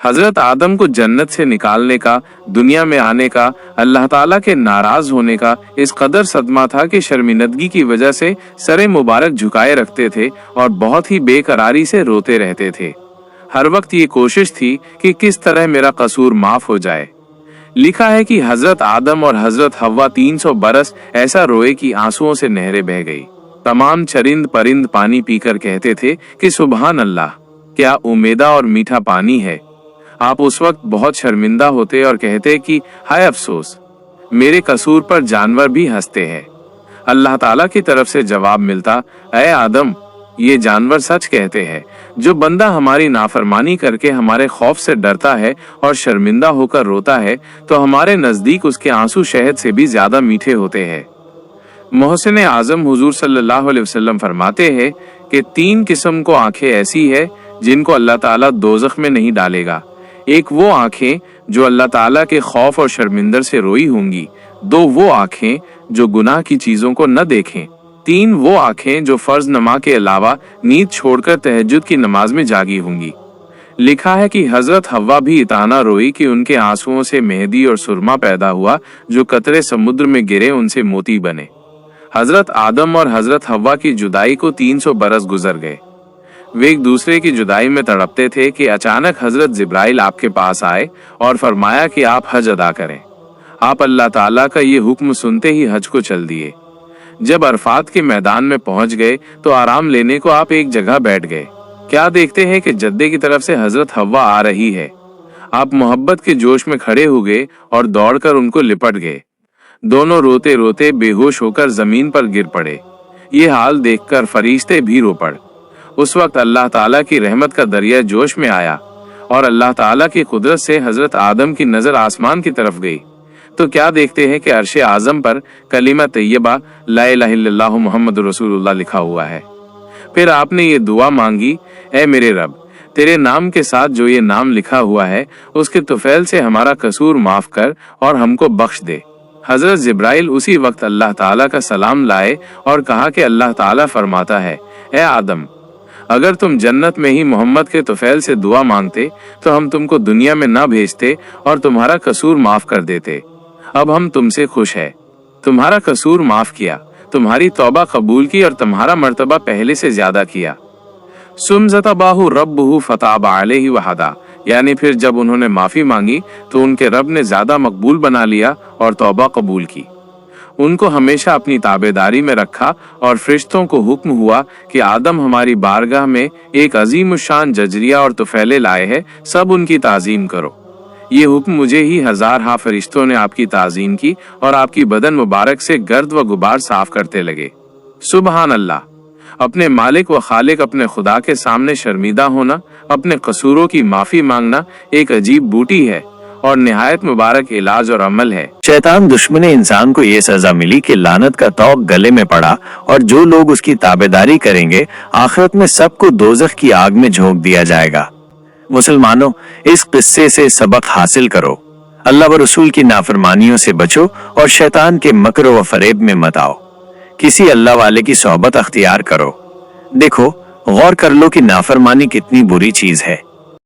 हजरत आदम को जन्नत से निकालने का, दुनिया में आने का, अल्लाह ताला के नाराज होने का इस कदर सदमा था कि शर्मिंदगी की वजह से सरे मुबारक झुकाए रखते थे और बहुत ही बेकरारी से रोते रहते थे। हर वक्त ये कोशिश थी कि किस तरह मेरा कसूर माफ हो जाए। लिखा है कि हजरत आदम और हजरत हव्वा 300 बरस ऐसा रोए कि आंसुओं से नहरें बह गई। तमाम चरिंद परिंद पानी पीकर कहते थे कि सुभान अल्लाह, क्या उम्मेदा और मीठा पानी है। आप उस वक्त बहुत शर्मिंदा होते और कहते कि हाय अफसोस, मेरे कसूर पर जानवर भी हंसते हैं। अल्लाह ताला की तरफ से जवाब मिलता, ऐ आदम, ये जानवर सच कहते हैं। जो बंदा हमारी नाफरमानी करके हमारे खौफ से डरता है और शर्मिंदा होकर रोता है तो हमारे नजदीक उसके आंसू शहद से भी ज्यादा मीठे होते हैं। मोहसिन आजम हुजूर सल्लल्लाहु अलैहि वसल्लम फरमाते हैं कि 3 किस्म को आंखें ऐसी है जिनको अल्लाह ताला दोज़ख में नहीं डालेगा। एक वो आंखें जो अल्लाह ताला के खौफ और शर्मिंदर से रोई होंगी, 2 वो आंखें जो गुनाह की चीजों को न देखें, 3 वो आंखें जो फर्ज नमा के अलावा नींद छोड़कर तहज्जुद की नमाज में जागी होंगी। लिखा है कि हजरत हव्वा भी इतना रोई कि उनके आंसुओं से मेहंदी और सुरमा पैदा हुआ, जो कतरे समुद्र में गिरे उनसे मोती बने। हजरत आदम और हजरत हव्वा की जुदाई को 300 बरस गुजर गए। वे एक दूसरे की जुदाई में तड़पते थे कि अचानक हजरत जिब्राइल आपके पास आए और फरमाया कि आप हज अदा करें। आप अल्लाह ताला का ये हुक्म सुनते ही हज को चल दिए। जब अरफात के मैदान में पहुंच गए तो आराम लेने को आप एक जगह बैठ गए। क्या देखते हैं कि जद्दे की तरफ से हजरत हव्वा आ रही है। आप मोहब्बत के जोश में खड़े हो गए और दौड़कर उनको लिपट गए। दोनों रोते रोते बेहोश होकर जमीन पर गिर पड़े। ये हाल देखकर फरिश्ते भी रो पड़े। उस वक्त अल्लाह ताला की रहमत का दरिया जोश में आया और अल्लाह ताला की कुदरत से हजरत आदम की नजर आसमान की तरफ गई तो क्या देखते हैं कि अर्शे आजम पर कलीमा तैयबा ला इलाहा इल्लल्लाह मुहम्मद रसूलुल्लाह लिखा हुआ है। फिर आपने ये दुआ मांगी, ऐ मेरे रब, तेरे नाम के साथ जो ये नाम लिखा हुआ है उसके तुफैल से हमारा कसूर माफ कर और हमको बख्श दे। हजरत जिब्राइल उसी वक्त अल्लाह ताला का सलाम लाए और कहा कि अल्लाह ताला फरमाता है, ऐ आदम, अगर तुम जन्नत में ही मोहम्मद के तुफैल से दुआ मांगते तो हम तुमको दुनिया में ना भेजते और तुम्हारा कसूर माफ कर देते। अब हम तुमसे खुश है, तुम्हारा कसूर माफ किया, तुम्हारी तौबा कबूल की और तुम्हारा मर्तबा पहले से ज्यादा किया। सुमज़तबाहु रब्बुहु फताबा अलैहि वहदा, यानी फिर जब उन्होंने माफी मांगी तो उनके रब ने ज्यादा मकबूल बना लिया और तौबा कबूल की। उनको हमेशा अपनी ताबेदारी में रखा और फरिश्तों को हुक्म हुआ कि आदम हमारी बारगाह में एक अजीम शान जजरिया और तुफैले लाए हैं, सब उनकी ताजीम करो। ये हुक्म मुझे ही 1000 फरिश्तों ने आपकी ताजीम की और आपकी बदन मुबारक से गर्द व गुबार साफ करते लगे। सुबहान अल्लाह, अपने मालिक व खालिक अपने खुदा के सामने शर्मिंदा होना, अपने कसूरों की माफी मांगना एक अजीब बूटी है और निहायत मुबारक इलाज और अमल है। शैतान दुश्मन इंसान को ये सजा मिली कि लानत का तौक गले में पड़ा और जो लोग उसकी ताबेदारी करेंगे आखिरत में सबको दोज़ख की आग में झोंक दिया जाएगा। मुसलमानों, इस किस्से से सबक हासिल करो, अल्लाह व रसूल की नाफरमानियों से बचो और शैतान के मकर व फरेब में मत आओ। किसी अल्लाह वाले की सोहबत अख्तियार करो। देखो, गौर कर लो कि नाफरमानी कितनी बुरी चीज है।